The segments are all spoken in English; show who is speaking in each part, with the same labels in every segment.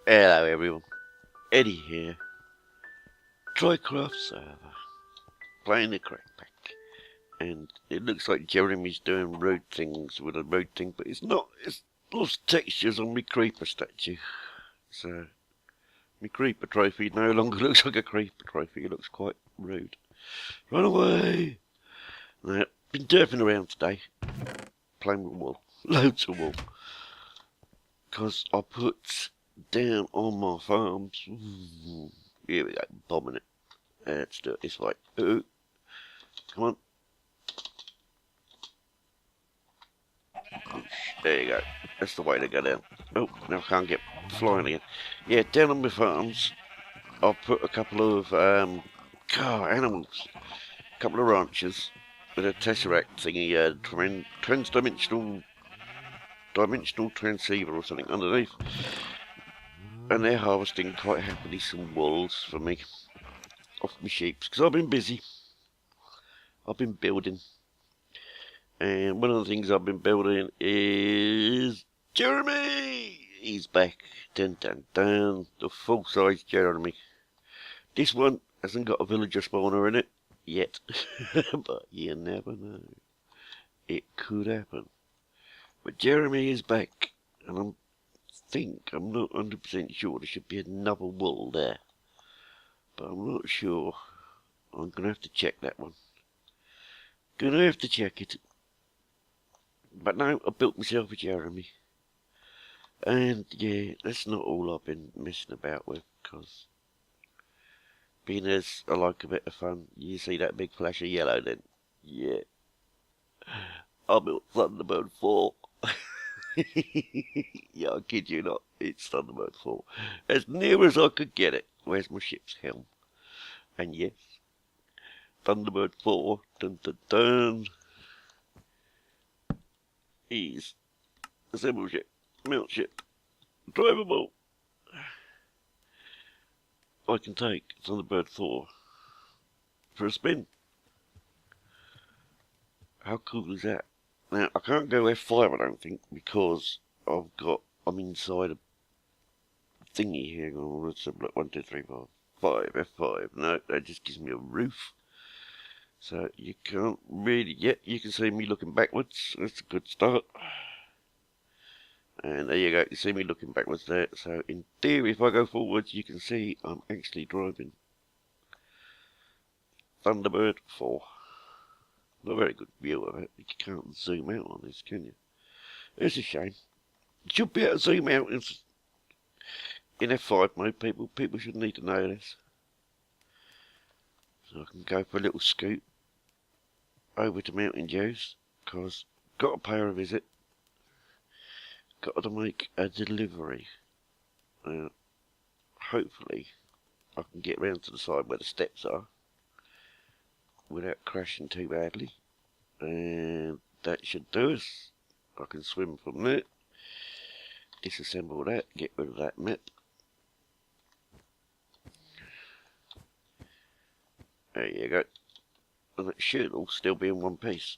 Speaker 1: Hello everyone, Eddie here, Trycraft server, playing the crack pack, and it looks like Jeremy's doing road things with a road thing, but it's not, it's lost textures on my creeper statue, so my creeper trophy no longer looks like a creeper trophy, it looks quite rude. Run away! Now, been derping around today, playing with wool, loads of wool, because I put down on my farms, here we go, bombing it. Let's do it this way. Ooh. Come on. There you go. That's the way to go down. Oh, now I can't get flying again. Yeah, down on my farms, I'll put a couple of animals. A couple of ranchers with a tesseract thingy, dimensional transceiver or something underneath. And they're harvesting quite happily some wolves for me off my sheep, because I've been busy. I've been building. And one of the things I've been building is Jeremy! He's back. Dun dun dun. The full-size Jeremy. This one hasn't got a villager spawner in it yet. But you never know. It could happen. But Jeremy is back. And I'm not 100% sure there should be another wool there. But I'm not sure. I'm going to have to check that one. Gonna have to check it. But no, I built myself a Jeremy. And yeah, that's not all I've been messing about with, because being as I like a bit of fun, you see that big flash of yellow then? Yeah. I built Thunderbird 4. Yeah, I kid you not, it's Thunderbird 4. As near as I could get it. Where's my ship's helm? And yes, Thunderbird 4, dun dun dun, is assemble ship, mount ship, drivable. I can take Thunderbird 4 for a spin. How cool is that? Now, I can't go F5, I don't think, because I'm inside a thingy here. Let's have a look. 1, 2, 3, 4, 5, F5. No, that just gives me a roof. So you can't really, you can see me looking backwards. That's a good start. And there you go, you see me looking backwards there. So in theory, if I go forwards, you can see I'm actually driving Thunderbird 4. Not a very good view of it. You can't zoom out on this, can you? It's a shame. You should be able to zoom out in F5 mode, people. People should need to know this. So I can go for a little scoot over to Mtndew, because got to pay her a visit. Got to make a delivery. Hopefully I can get round to the side where the steps are without crashing too badly, and that should do us. I can swim from there, disassemble that, get rid of that map. There you go, and it should all still be in one piece.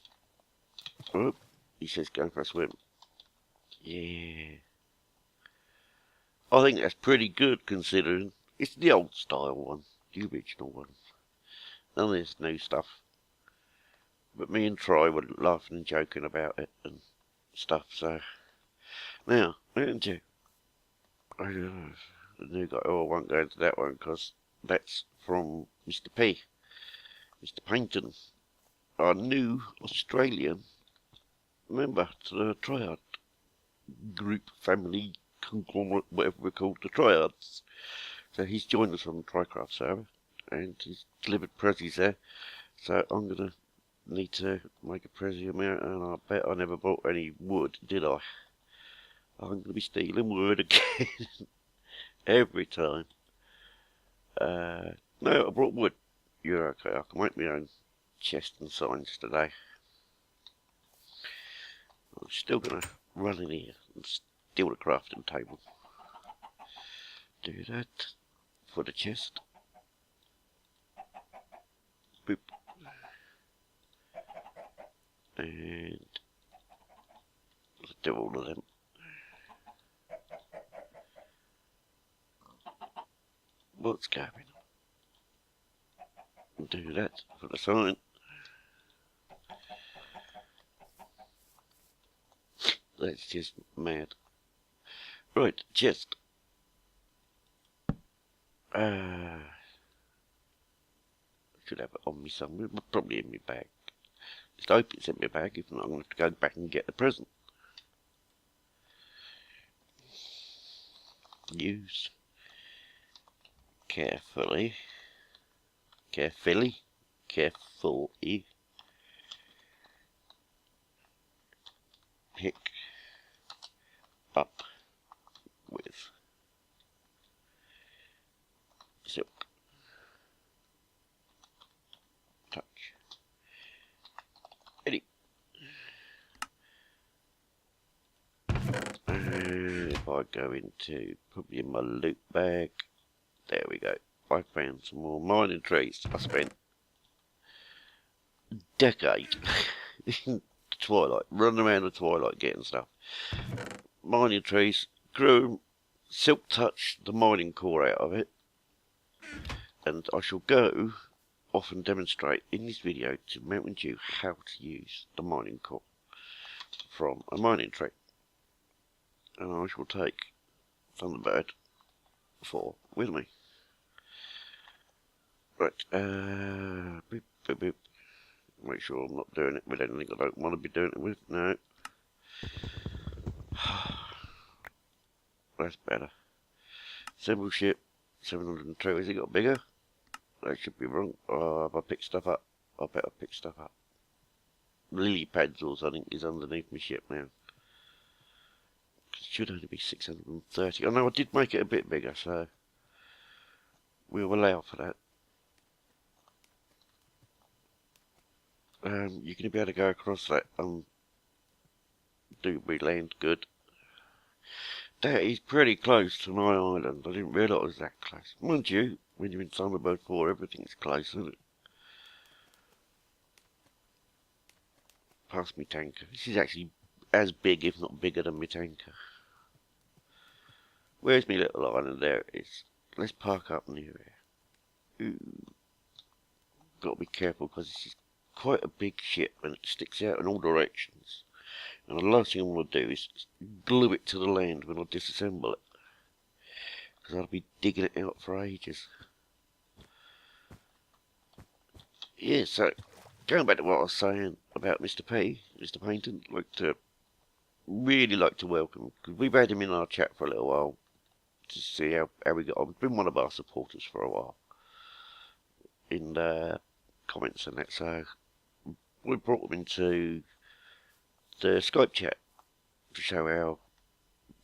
Speaker 1: Oh, he says go for a swim. Yeah, I think that's pretty good considering it's the old style one, the original one. None of this new stuff. But me and Troy were laughing and joking about it and stuff, so. Now, Mtndew. I don't know. The new guy, I won't go into that one because that's from Mr. P. Mr. Paynton. Our new Australian member to the Triad group, family, conglomerate, whatever we're called, the Triads. So he's joined us on the Trycraft server, and he's delivered prezzies there. So I'm going to need to make a prezzy amount, and I bet I never bought any wood, did I? I'm going to be stealing wood again. Every time. No, I brought wood. You're okay, I can make my own chest and signs today. I'm still going to run in here and steal the crafting table. Do that for the chest. Boop. And let's do all of them. What's going on? Do that for the sign. That's just mad. Right, chest. Should have it on me somewhere, but probably in my bag. Just hope it's in my bag, if not I'm going to have to go back and get the present. Use carefully, pick up with silk touch. Ready. And if I go into, probably in my loot bag, there we go. I found some more mining trees. I spent a decade in Twilight, running around the Twilight getting stuff. Mining trees, grew them, silk touched the mining core out of it, and I shall go off and demonstrate in this video to Mtndew how to use the mining core from a mining tree. And I shall take Thunderbird 4 with me. Right, boop, boop, boop. Make sure I'm not doing it with anything I don't want to be doing it with. No. That's better. Assemble ship, 702. Has it got bigger? That should be wrong. Oh, have I picked stuff up? I bet I picked stuff up. Lily pads or something is underneath my ship now. It should only be 630. Oh no, I did make it a bit bigger, so we'll allow for that. You're going to be able to go across that do we land good? That is pretty close to my island. I didn't realise it was that close. Mind you, when you're in Thunderbird 4, everything's close, isn't it? Past my tanker. This is actually as big, if not bigger, than my tanker. Where's my little island? There it is. Let's park up near here. Ooh. Got to be careful because this is quite a big ship and it sticks out in all directions. And the last thing I want to do is glue it to the land when I disassemble it, because I'll be digging it out for ages. Yeah, so going back to what I was saying about Mr. Painton, really like to welcome, because we've had him in our chat for a little while to see how we got on. He's been one of our supporters for a while in the comments and that, so we brought him into the Skype chat to show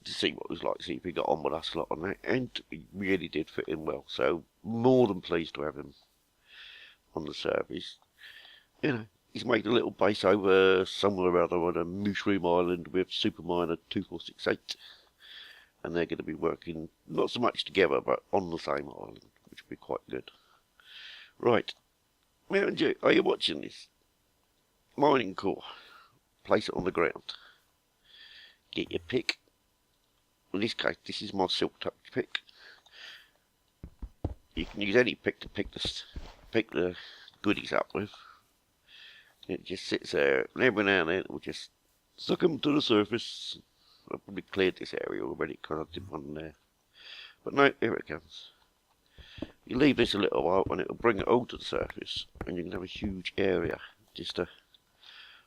Speaker 1: to see what it was like, see if he got on with us a lot on that, and he really did fit in well, so more than pleased to have him on the service. You know, he's made a little base over somewhere or other on a Mushroom Island with Superminer 2468, and they're going to be working not so much together but on the same island, which will be quite good. Right, Mtndew, are you watching this? Mining core. Place it on the ground. Get your pick. In this case, this is my silk touch pick. You can use any pick to pick the goodies up with. It just sits there, and every now and then it will just suck them to the surface. I've probably cleared this area already because I did one there. But no, here it comes. You leave this a little while and it will bring it all to the surface, and you can have a huge area just to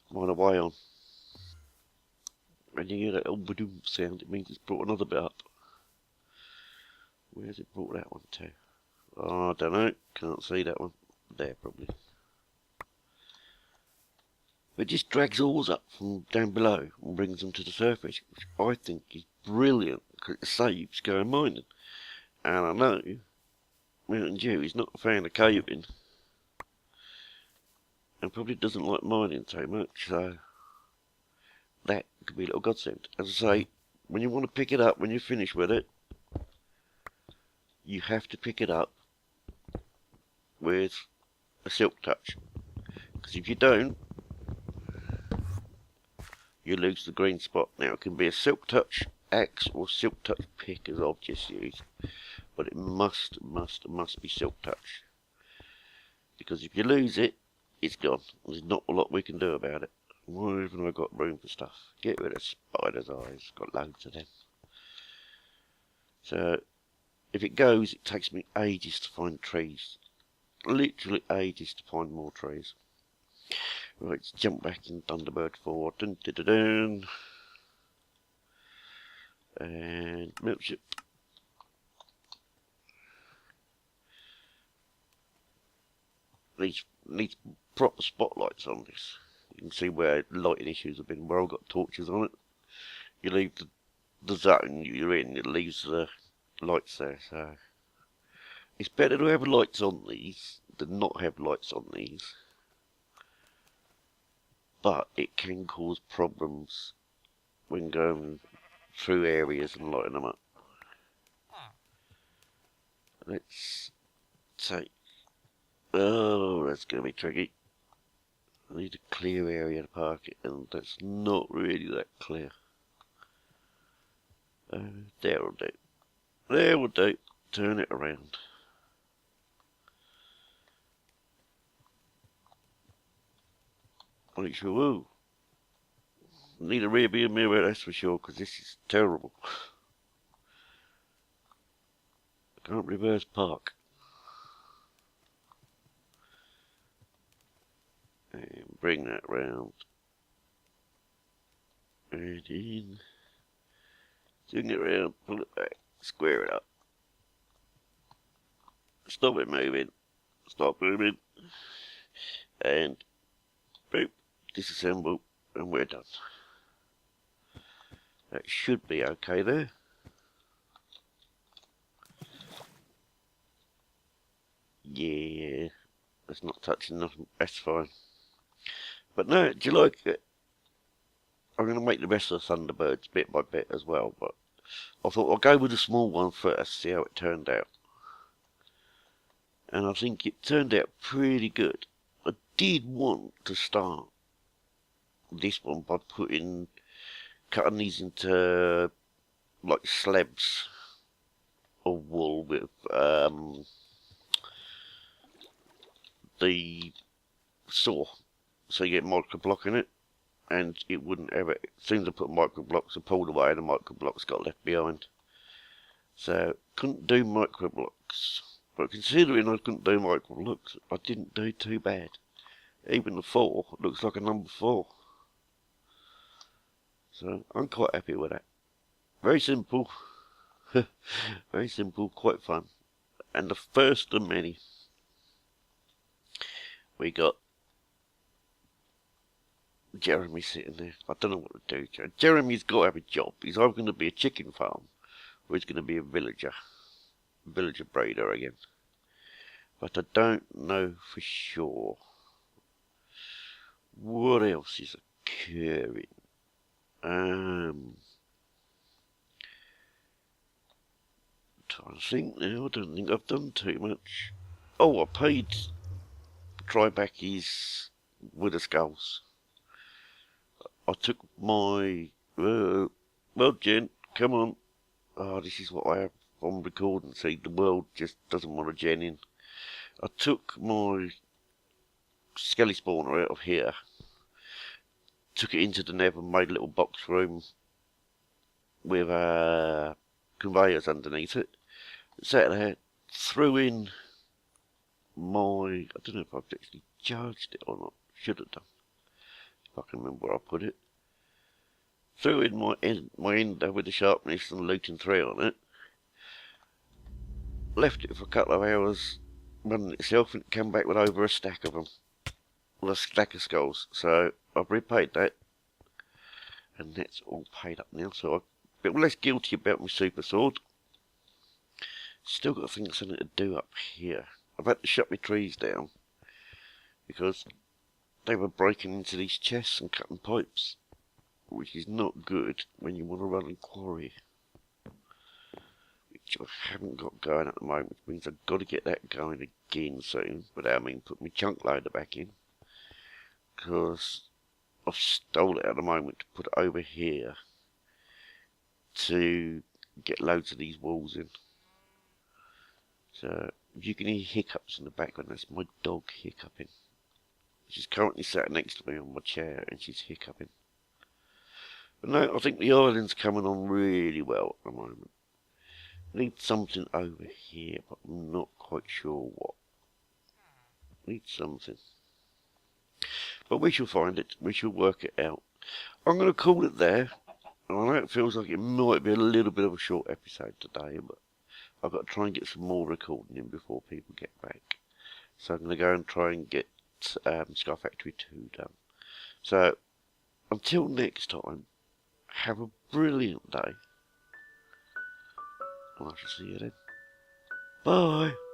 Speaker 1: mine away on. And you hear that little ba-doom sound, it means it's brought another bit up. Where's it brought that one to? Oh, I don't know, can't see that one. There, probably. It just drags ores up from down below and brings them to the surface, which I think is brilliant, because it saves going mining. And I know Mtndew is not a fan of caving, and probably doesn't like mining so much, so that could be a little godsend. As I say, when you want to pick it up, when you're finished with it, you have to pick it up with a silk touch, because if you don't, you lose the green spot. Now it can be a silk touch axe or silk touch pick, as I've just used. but it must be silk touch. Because if you lose it, it's gone. There's not a lot we can do about it. Why haven't I got room for stuff? Get rid of spider's eyes. Got loads of them. So, if it goes, it takes me ages to find trees. Literally ages to find more trees. Right, let's jump back in Thunderbird 4. Dun, dun, dun, dun. And milkship. Needs proper spotlights on this. You can see where lighting issues have been, where I've got torches on it. You leave the zone you're in, it leaves the lights there, so it's better to have lights on these than not have lights on these. But it can cause problems when going through areas and lighting them up. Let's take... Oh, that's going to be tricky. I need a clear area to park it, and that's not really that clear. There will do. There will do. Turn it around. Make sure, whoa. Need a rear view mirror, that's for sure, because this is terrible. I can't reverse park. And bring that round. And in. Swing it around, pull it back, square it up. Stop it moving. Stop moving. And boop, disassemble, and we're done. That should be okay there. Yeah, that's not touching nothing, that's fine. But no, do you like it? I'm going to make the rest of the Thunderbirds bit by bit as well, but I thought I'll go with the small one first, see how it turned out. And I think it turned out pretty good. I did want to start this one by cutting these into like slabs of wool with the saw, so you get micro block in it, and it wouldn't ever, as soon as I put micro blocks, I pulled away and the micro blocks got left behind. So couldn't do micro blocks, but considering I couldn't do micro blocks, I didn't do too bad. Even the 4 looks like a number 4. So I'm quite happy with that. Very simple. Very simple, quite fun. And the first of many. We got Jeremy sitting there. I don't know what to do. Jeremy's got to have a job. He's either going to be a chicken farm or he's going to be a villager. Villager breeder again. But I don't know for sure. What else is occurring? Trying to think now. I don't think I've done too much. Oh, I paid Trycraft with the skulls. I took my... well, Jen, come on. Oh, this is what I have on recording. See, the world just doesn't want a Jen in. I took my skelly spawner out of here. Took it into the Nether and made a little box room with conveyors underneath it. Sat there, threw in my... I don't know if I've actually charged it or not. Should have done. If I can remember where I put it. Threw in my ender with the sharpness and looting 3 on it. Left it for a couple of hours running itself and it came back with over a stack of them. Well, a stack of skulls. So I've repaid that. And that's all paid up now. So I'm a bit less guilty about my super sword. Still got something to do up here. I've had to shut my trees down because they were breaking into these chests and cutting pipes, which is not good when you want to run a quarry, which I haven't got going at the moment, which means I've got to get that going again soon, but I mean put my chunk loader back in, because I've stole it at the moment to put it over here to get loads of these walls in. So, if you can hear hiccups in the background, that's my dog hiccuping. She's currently sat next to me on my chair and she's hiccuping. But no, I think the island's coming on really well at the moment. I need something over here, but I'm not quite sure what. I need something. But we shall find it. We shall work it out. I'm going to call it there. And I know it feels like it might be a little bit of a short episode today, but I've got to try and get some more recording in before people get back. So I'm going to go and try and get Sky Factory 2 done. So, until next time, have a brilliant day. And I shall see you then. Bye.